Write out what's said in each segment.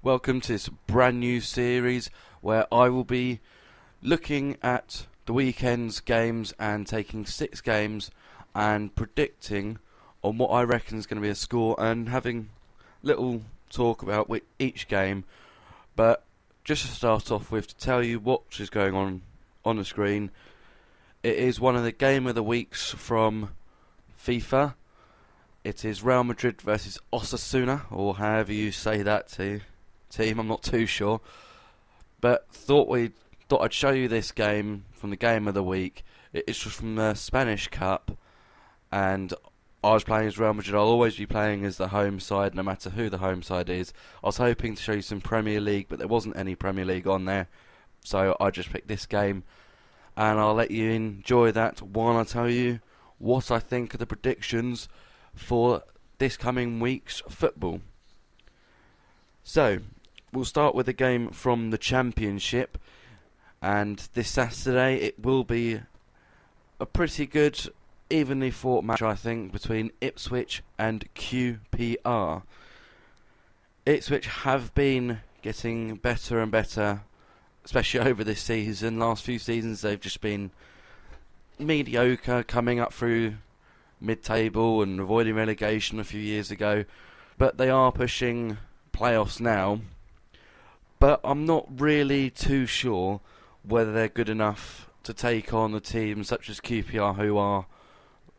Welcome to this brand new series where I will be looking at the weekend's games and taking 6 games and predicting on what I reckon is going to be a score and having little talk about each game. But just to start off with, to tell you what is going on the screen, it is one of the game of the weeks from FIFA. It is Real Madrid versus Osasuna, or however you say that team. I'm not too sure, but thought I'd show you this game from the game of the week. It's from the Spanish Cup, and I was playing as Real Madrid. I'll always be playing as the home side, no matter who the home side is. I was hoping to show you some Premier League, but there wasn't any Premier League on there, so I just picked this game, and I'll let you enjoy that while I tell you what I think of the predictions for this coming week's football. So, we'll start with a game from the Championship, and this Saturday it will be a pretty good, evenly fought match, I think, between Ipswich and QPR. Ipswich have been getting better and better, especially over this season. Last few seasons they've just been mediocre, coming up through mid-table and avoiding relegation a few years ago, but they are pushing playoffs now. But I'm not really too sure whether they're good enough to take on a team such as QPR, who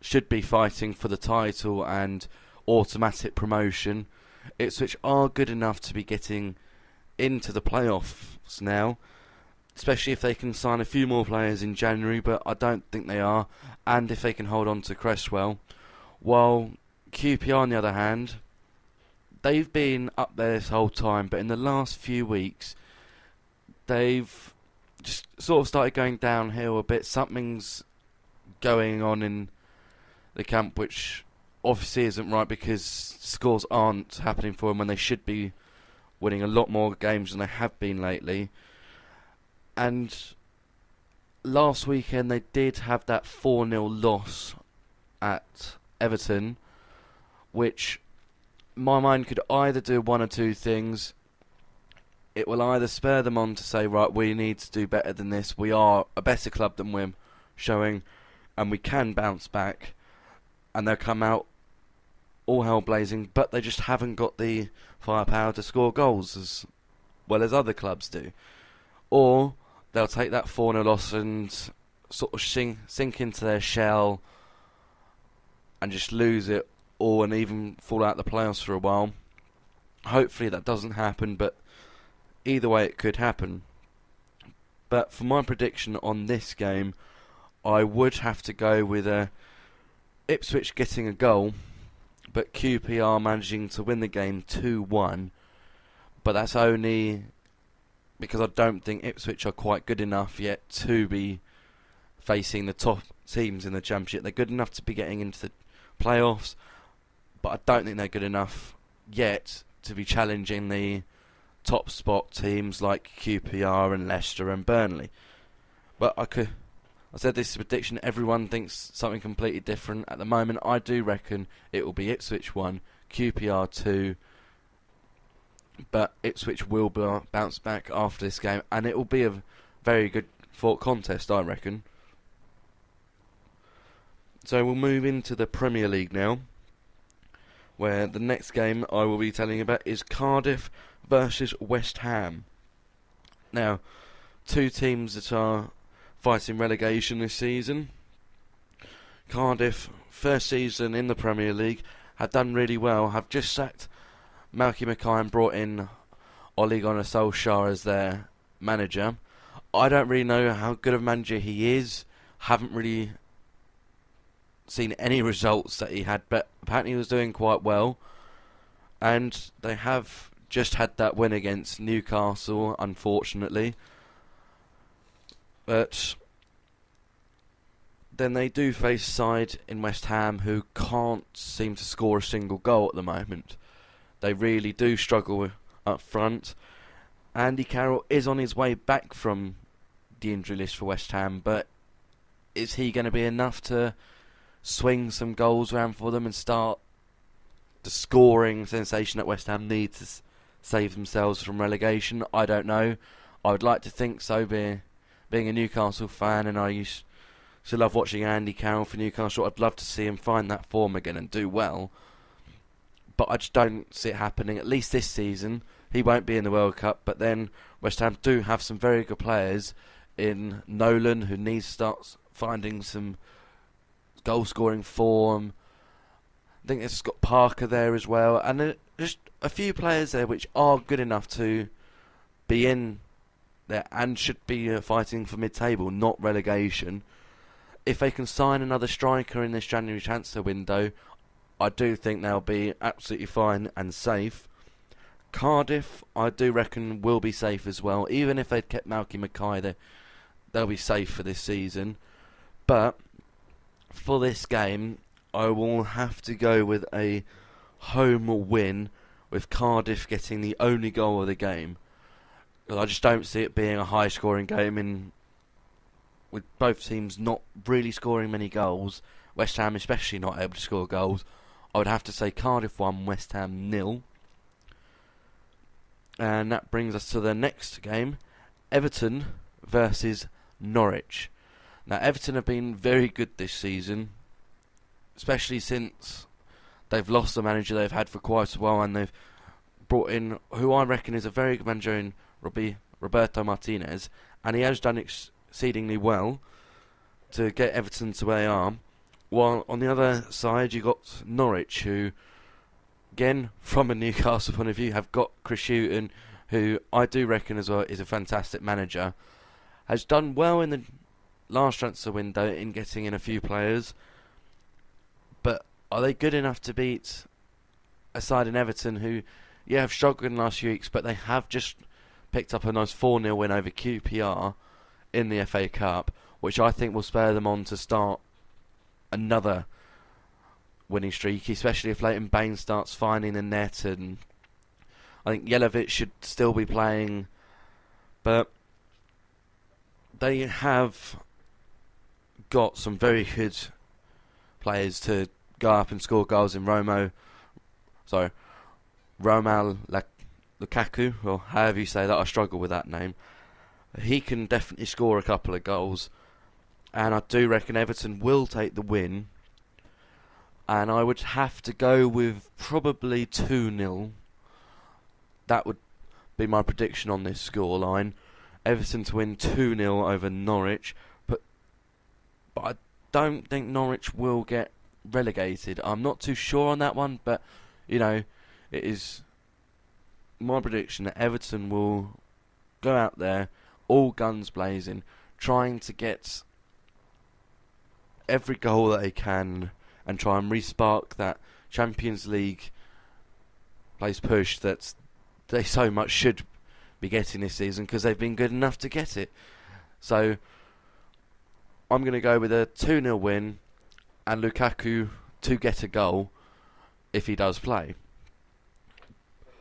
should be fighting for the title and automatic promotion. Ipswich are good enough to be getting into the playoffs now, especially if they can sign a few more players in January, but I don't think they are, and if they can hold on to Cresswell. While QPR, on the other hand, they've been up there this whole time, but in the last few weeks, they've just sort of started going downhill a bit. Something's going on in the camp, which obviously isn't right, because scores aren't happening for them when they should be winning a lot more games than they have been lately. And last weekend they did have that 4-0 loss at Everton, which my mind could either do one or two things. It will either spur them on to say, right, we need to do better than this, we are a better club than we're showing, and we can bounce back, and they'll come out all hell blazing, but they just haven't got the firepower to score goals as well as other clubs do. Or they'll take that 4-0 loss and sort of sink into their shell and just lose it all and even fall out the playoffs for a while. Hopefully that doesn't happen, but either way it could happen. But for my prediction on this game, I would have to go with Ipswich getting a goal, but QPR managing to win the game 2-1. But that's only because I don't think Ipswich are quite good enough yet to be facing the top teams in the Championship. They're good enough to be getting into the playoffs, but I don't think they're good enough yet to be challenging the top spot teams like QPR and Leicester and Burnley. But I said this is a prediction, everyone thinks something completely different. At the moment, I do reckon it will be Ipswich 1, QPR 2, but Ipswich will bounce back after this game, and it will be a very good fought contest, I reckon. So we'll move into the Premier League now, where the next game I will be telling you about is Cardiff versus West Ham. Now, two teams that are fighting relegation this season. Cardiff, first season in the Premier League, had done really well, have just sacked Malky Mackay and brought in Ole Gunnar Solskjaer as their manager. I don't really know how good of a manager he is. Haven't really seen any results that he had, but apparently he was doing quite well. And they have just had that win against Newcastle, unfortunately. But then they do face a side in West Ham who can't seem to score a single goal at the moment. They really do struggle up front. Andy Carroll is on his way back from the injury list for West Ham, but is he going to be enough to swing some goals around for them and start the scoring sensation that West Ham need to save themselves from relegation. I don't know. I would like to think so, being a Newcastle fan, and I used to love watching Andy Carroll for Newcastle. I'd love to see him find that form again and do well. But I just don't see it happening, at least this season. He won't be in the World Cup, but then West Ham do have some very good players in Nolan, who needs to start finding some goal-scoring form. I think it's got Parker there as well, and just a few players there which are good enough to be in there and should be fighting for mid-table, not relegation. If they can sign another striker in this January transfer window, I do think they'll be absolutely fine and safe. Cardiff, I do reckon, will be safe as well. Even if they'd kept Malky Mackay, they'll be safe for this season. But for this game, I will have to go with a home win, with Cardiff getting the only goal of the game. I just don't see it being a high-scoring game, with both teams not really scoring many goals. West Ham especially not able to score goals. I would have to say Cardiff 1, West Ham 0. And that brings us to the next game, Everton versus Norwich. Now, Everton have been very good this season, especially since they've lost the manager they've had for quite a while, and they've brought in who I reckon is a very good manager in Roberto Martinez, and he has done exceedingly well to get Everton to where they are. While on the other side, you got Norwich, who, again, from a Newcastle point of view, have got Chris Hughton, who I do reckon as well is a fantastic manager. Has done well in the last transfer window in getting in a few players, but are they good enough to beat a side in Everton who, have struggled in the last few weeks, but they have just picked up a nice 4-0 win over QPR in the FA Cup, which I think will spur them on to start another winning streak, especially if Leighton Baines starts finding the net, and I think Jelavic should still be playing, but they have got some very good players to go up and score goals in Romelu Lukaku, or however you say that. I struggle with that name. He can definitely score a couple of goals, and I do reckon Everton will take the win, and I would have to go with probably 2-0. That would be my prediction on this scoreline. Everton to win 2-0 over Norwich, but I don't think Norwich will get relegated. I'm not too sure on that one, but it is my prediction that Everton will go out there all guns blazing, trying to get every goal that they can and try and re-spark that Champions League place push that they so much should be getting this season, because they've been good enough to get it. So I'm going to go with a 2-0 win and Lukaku to get a goal if he does play.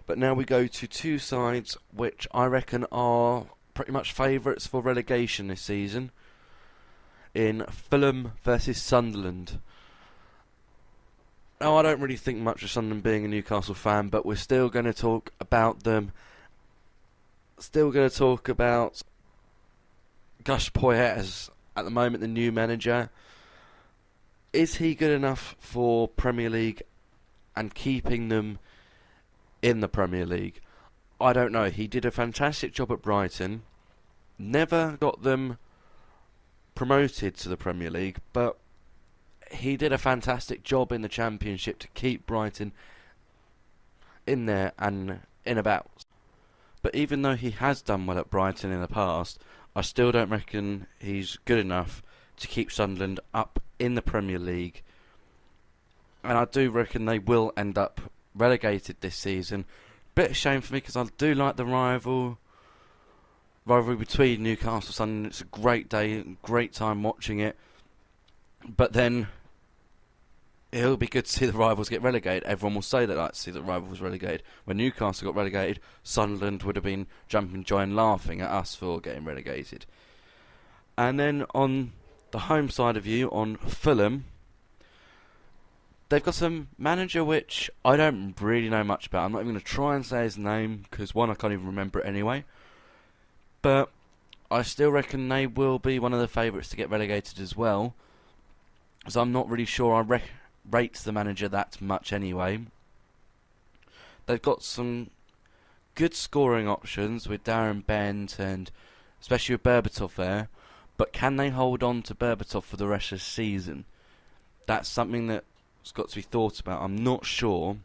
But now we go to two sides which I reckon are pretty much favourites for relegation this season, in Fulham versus Sunderland. Now, I don't really think much of Sunderland, being a Newcastle fan, but we're still going to talk about them. Still going to talk about Gus Poyet as, at the moment, the new manager. Is he good enough for Premier League and keeping them in the Premier League? I don't know. He did a fantastic job at Brighton. Never got them promoted to the Premier League, but he did a fantastic job in the Championship to keep Brighton in there and in about. But even though he has done well at Brighton in the past, I still don't reckon he's good enough to keep Sunderland up in the Premier League. And I do reckon they will end up relegated this season. Bit of a shame for me, because I do like the rivalry between Newcastle and Sunderland. It's a great day, great time watching it. But then it'll be good to see the rivals get relegated. Everyone will say they like to see the rivals relegated. When Newcastle got relegated, Sunderland would have been jumping joy and laughing at us for getting relegated. And then on the home side of you, on Fulham, they've got some manager which I don't really know much about. I'm not even going to try and say his name because one, I can't even remember it anyway. But I still reckon they will be one of the favourites to get relegated as well. So I'm not really sure I rate the manager that much anyway. They've got some good scoring options with Darren Bent and especially with Berbatov there. But can they hold on to Berbatov for the rest of the season? That's something that's got to be thought about. I'm not sure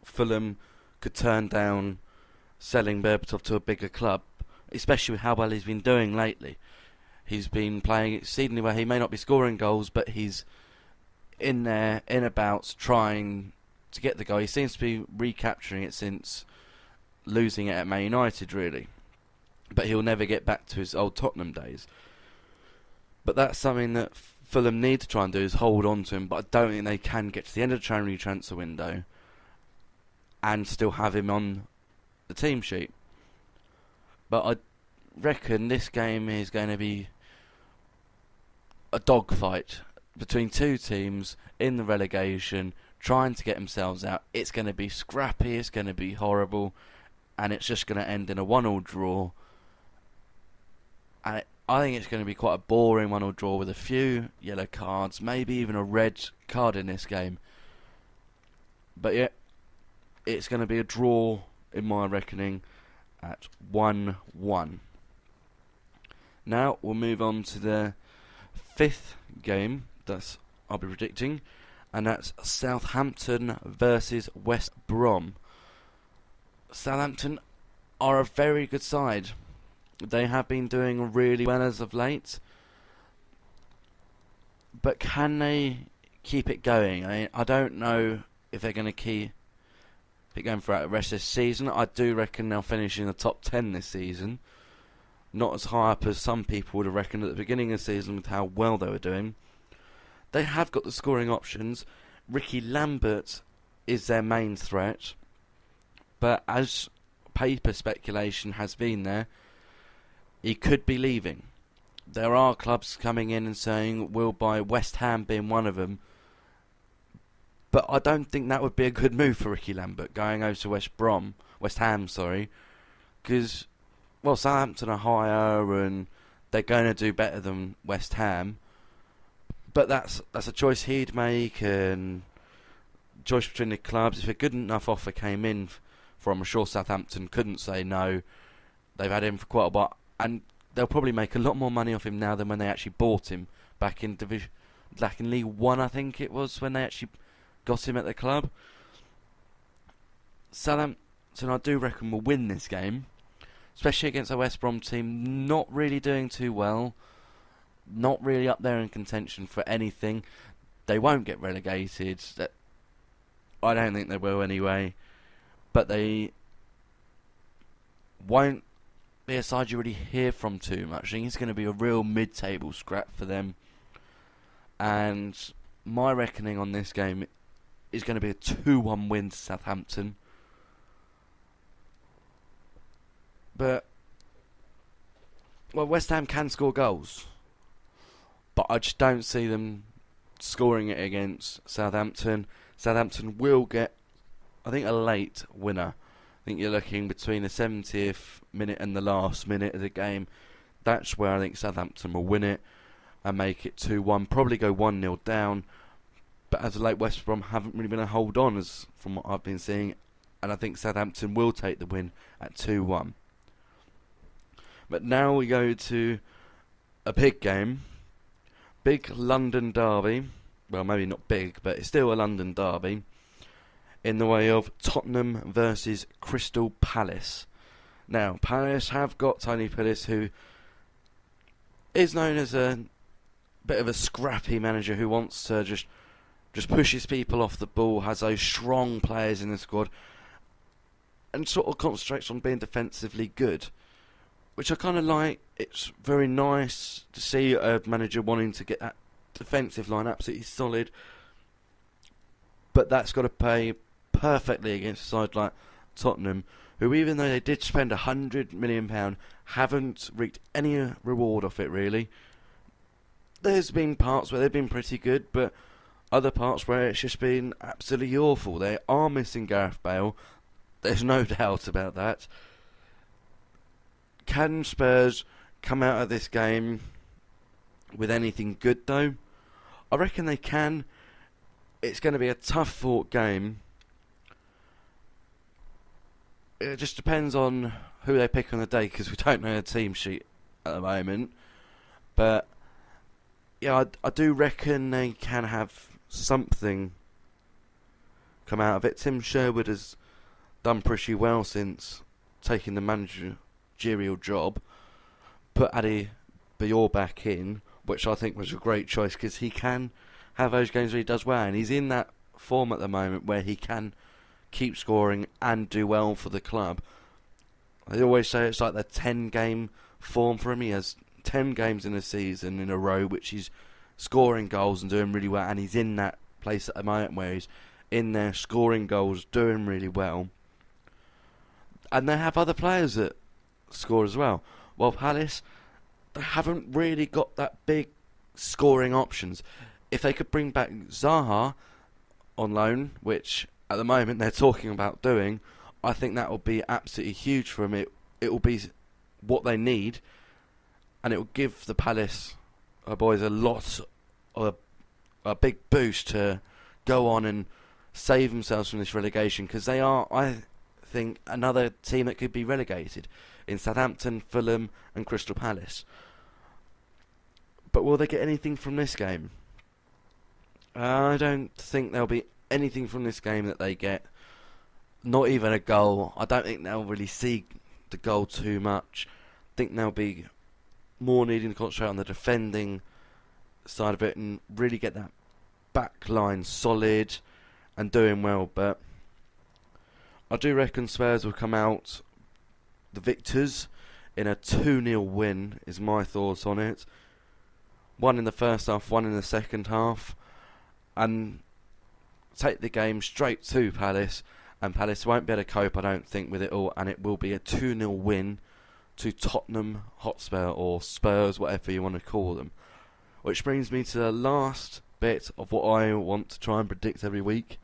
Fulham could turn down selling Berbatov to a bigger club, especially with how well he's been doing lately. He's been playing exceedingly well. He may not be scoring goals, but he's in there, in about, trying to get the goal. He seems to be recapturing it since losing it at Man United, really. But he'll never get back to his old Tottenham days. But that's something that Fulham need to try and do, is hold on to him. But I don't think they can get to the end of the January transfer window and still have him on the team sheet. But I reckon this game is going to be a dogfight between two teams in the relegation, trying to get themselves out. It's going to be scrappy, it's going to be horrible, and it's just going to end in a 1-1 draw. And I think it's going to be quite a boring 1-1 draw with a few yellow cards, maybe even a red card in this game. But yeah, it's going to be a draw in my reckoning at 1-1. Now we'll move on to the fifth game that I'll be predicting, and that's Southampton versus West Brom. Southampton are a very good side. They have been doing really well as of late, but can they keep it going? I don't know if they're going to keep it going throughout the rest of this season. I do reckon they'll finish in the top 10 this season. Not as high up as some people would have reckoned at the beginning of the season with how well they were doing. They have got the scoring options. Ricky Lambert is their main threat, but as paper speculation has been there, he could be leaving. There are clubs coming in and saying we'll buy, West Ham being one of them. But I don't think that would be a good move for Ricky Lambert, going over to West Ham, because, well, Southampton are higher and they're going to do better than West Ham. But that's a choice he'd make, and choice between the clubs. If a good enough offer came in from, I'm sure Southampton couldn't say no. They've had him for quite a while, and they'll probably make a lot more money off him now than when they actually bought him back in League One, I think it was, when they actually got him at the club. Southampton, I do reckon, will win this game, especially against a West Brom team not really doing too well, not really up there in contention for anything. They won't get relegated. I don't think they will anyway, but they won't be a side you really hear from too much. I think it's going to be a real mid-table scrap for them, and my reckoning on this game is going to be a 2-1 win to Southampton. But, well, West Ham can score goals, but I just don't see them scoring it against Southampton. Southampton will get, I think, a late winner. I think you're looking between the 70th minute and the last minute of the game. That's where I think Southampton will win it and make it 2-1. Probably go 1-0 down. But as of late, West Brom haven't really been a hold on, as from what I've been seeing. And I think Southampton will take the win at 2-1. But now we go to a big game. Big London derby. Well, maybe not big, but it's still a London derby. In the way of Tottenham versus Crystal Palace. Now, Palace have got Tony Pulis, who is known as a bit of a scrappy manager who wants to just pushes people off the ball, has those strong players in the squad, and sort of concentrates on being defensively good, which I kind of like. It's very nice to see a manager wanting to get that defensive line absolutely solid, but that's got to pay perfectly against a side like Tottenham, who, even though they did spend £100 million, haven't reaped any reward off it, really. There's been parts where they've been pretty good, but other parts where it's just been absolutely awful. They are missing Gareth Bale. There's no doubt about that. Can Spurs come out of this game with anything good, though? I reckon they can. It's going to be a tough-fought game. It just depends on who they pick on the day, because we don't know the team sheet at the moment. But yeah, I do reckon they can have something come out of it. Tim Sherwood has done pretty well since taking the managerial job. Put Adi Bayor back in, which I think was a great choice, because he can have those games where he does well, and he's in that form at the moment where he can keep scoring and do well for the club. I always say it's like the 10-game form for him. He has 10 games in a season in a row which he's scoring goals and doing really well, and he's in that place at the moment where he's in there scoring goals, doing really well. And they have other players that score as well. While Palace, they haven't really got that big scoring options. If they could bring back Zaha on loan, which at the moment they're talking about doing, I think that will be absolutely huge for them. It will be what they need, and it will give the Palace boys a big boost to go on and save themselves from this relegation, because they are, I think, another team that could be relegated in Southampton, Fulham and Crystal Palace. But will they get anything from this game? I don't think there'll be anything from this game that they get. Not even a goal. I don't think they'll really see the goal too much. I think they'll be more needing to concentrate on the defending side of it and really get that back line solid and doing well. But I do reckon Spurs will come out the victors in a 2-0 win, is my thoughts on it. One in the first half, one in the second half, and take the game straight to Palace, and Palace won't be able to cope, I don't think, with it all, and it will be a 2-0 win to Tottenham Hotspur, or Spurs, whatever you want to call them. Which brings me to the last bit of what I want to try and predict every week,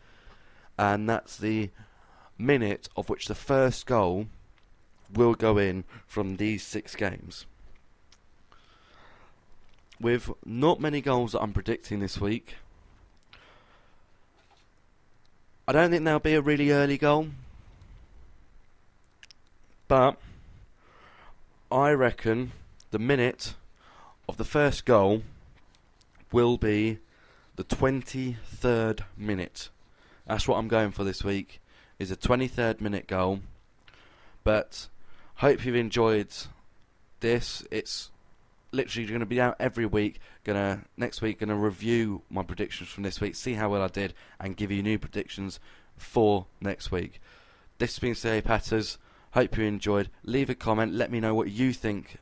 and that's the minute of which the first goal will go in from these 6 games. With not many goals that I'm predicting this week, I don't think there'll be a really early goal, but I reckon the minute of the first goal will be the 23rd minute. That's what I'm going for this week, is a 23rd minute goal. But hope you've enjoyed this. It's literally going to be out every week. Next week gonna review my predictions from this week, see how well I did, and give you new predictions for next week. This has been Capaters. Hope you enjoyed. Leave a comment. Let me know what you think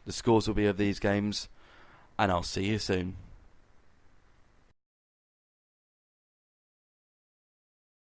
the scores will be of these games, and I'll see you soon.